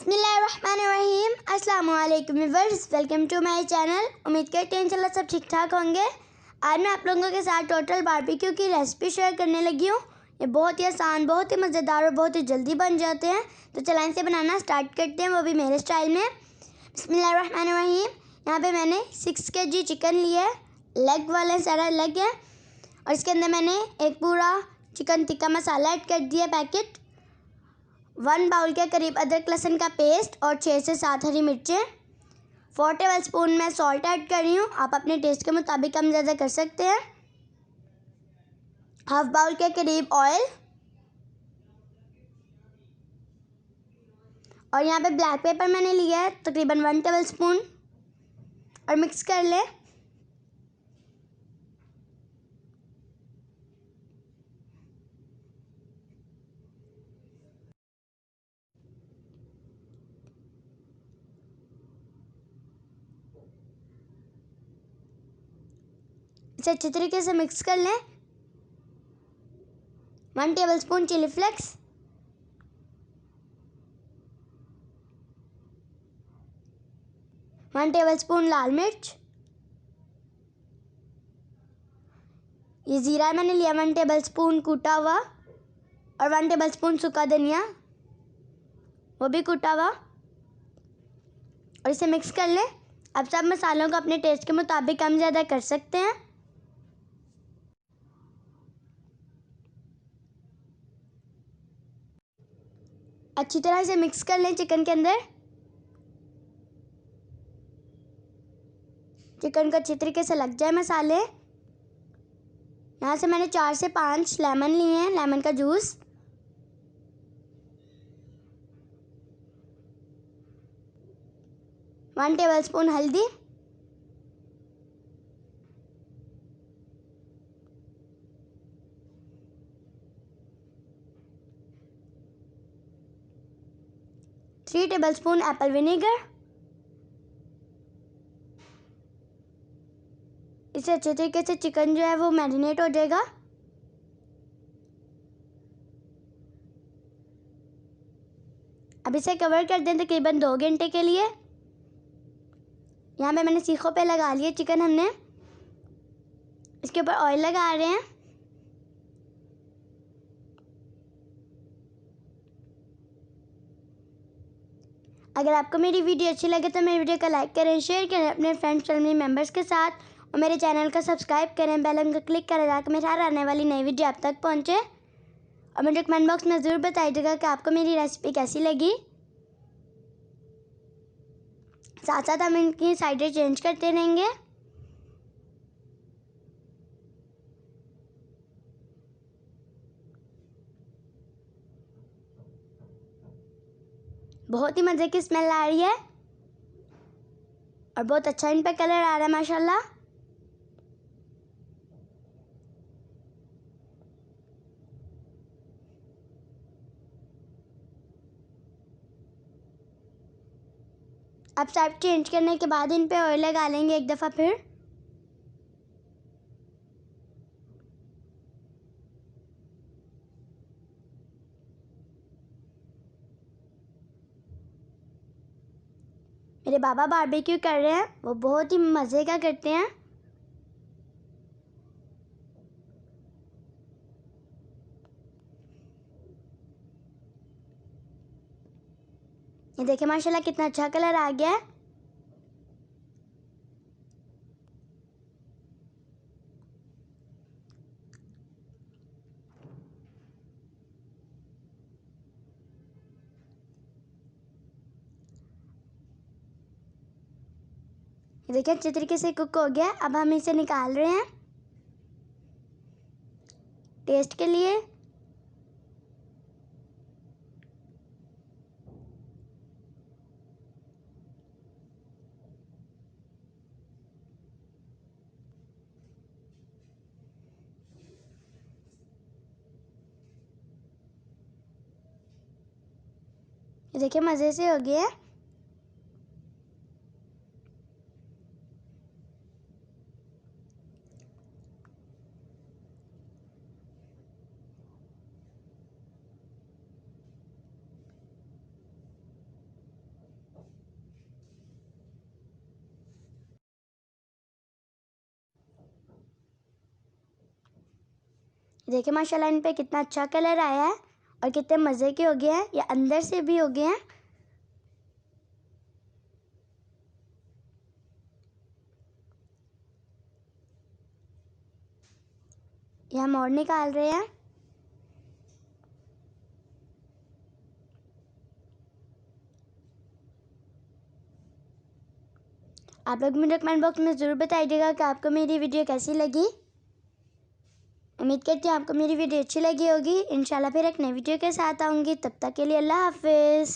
बिस्मिल्लाहिर्रहमानिर्रहीम। अस्सलाम वालेकुम viewers, welcome to my channel. उम्मीद करते हैं इंशाल्लाह सब ठीक ठाक होंगे। आज मैं आप लोगों के साथ टोटल बारबेक्यू की रेसिपी शेयर करने लगी हूँ। ये बहुत ही आसान, बहुत ही मज़ेदार और बहुत ही जल्दी बन जाते हैं। तो चलाइन से बनाना स्टार्ट करते हैं, वो भी मेरे स्टाइल में। बिस्मिल्लाहिर्रहमानिर्रहीम। यहाँ पर मैंने 6 kg चिकन लिया है, लेग वाला सारा लेग है। और इसके अंदर मैंने एक पूरा चिकन टिक्का मसाला ऐड कर दिया पैकेट, 1 बाउल के करीब अदरक लहसुन का पेस्ट और 6 से 7 हरी मिर्चें, 4 टेबलस्पून मैं सॉल्ट ऐड कर रही हूँ। आप अपने टेस्ट के मुताबिक कम ज़्यादा कर सकते हैं। हाफ बाउल के करीब ऑयल और यहाँ पे ब्लैक पेपर मैंने लिया है तकरीबन 1 टेबलस्पून और मिक्स कर लें। इसे अच्छी तरीके से मिक्स कर लें। 1 टेबलस्पून चिली फ्लेक्स, 1 टेबलस्पून लाल मिर्च, ये ज़ीरा मैंने लिया 1 टेबलस्पून कूटा हुआ, और 1 टेबलस्पून सूखा धनिया, वो भी कूटा हुआ, और इसे मिक्स कर लें। अब सब मसालों को अपने टेस्ट के मुताबिक कम ज़्यादा कर सकते हैं। अच्छी तरह से मिक्स कर लें चिकन के अंदर। चिकन को अच्छी तरीके से लग जाए मसाले। यहाँ से मैंने 4 से 5 लेमन लिए हैं, लेमन का जूस। वन टेबलस्पून हल्दी, थ्री टेबलस्पून एप्पल विनेगर। इसे अच्छे तरीके से चिकन जो है वो मैरिनेट हो जाएगा। अब इसे कवर कर दें तकरीबन 2 घंटे के लिए। यहाँ पे मैंने सीखों पे लगा लिया चिकन, हमने इसके ऊपर ऑयल लगा रहे हैं। अगर आपको मेरी वीडियो अच्छी लगे तो मेरी वीडियो को लाइक करें, शेयर करें अपने फ्रेंड्स फैमिली मेम्बर्स के साथ, और मेरे चैनल को सब्सक्राइब करें, बेल आइकन को क्लिक करें ताकि मेरे हर आने वाली नई वीडियो आप तक पहुँचे। और मुझे कमेंट बॉक्स में ज़रूर बताइएगा कि आपको मेरी रेसिपी कैसी लगी। साथ साथ हम इनकी साइडें चेंज करते रहेंगे। बहुत ही मज़े की स्मेल आ रही है और बहुत अच्छा इन पे कलर आ रहा है माशाल्लाह। अब साइड चेंज करने के बाद इन पे ऑयल लगा लेंगे एक दफ़ा फिर। मेरे बाबा बारबेक्यू कर रहे हैं, वो बहुत ही मज़े का करते हैं। ये देखिए माशाल्लाह कितना अच्छा कलर आ गया है। ये देखिए अच्छे तरीके से कुक हो गया। अब हम इसे निकाल रहे हैं टेस्ट के लिए। ये देखिए मज़े से हो गया है। देखिए माशाल्लाह इन पे कितना अच्छा कलर आया है और कितने मज़े के हो गए हैं। ये अंदर से भी हो गए हैं। ये हम और निकाल रहे हैं। आप लोग मुझे कमेंट बॉक्स में ज़रूर बताइएगा कि आपको मेरी वीडियो कैसी लगी। उम्मीद करती हूँ आपको मेरी वीडियो अच्छी लगी होगी। इंशाल्लाह फिर एक नई वीडियो के साथ आऊँगी। तब तक के लिए अल्लाह हाफिज़।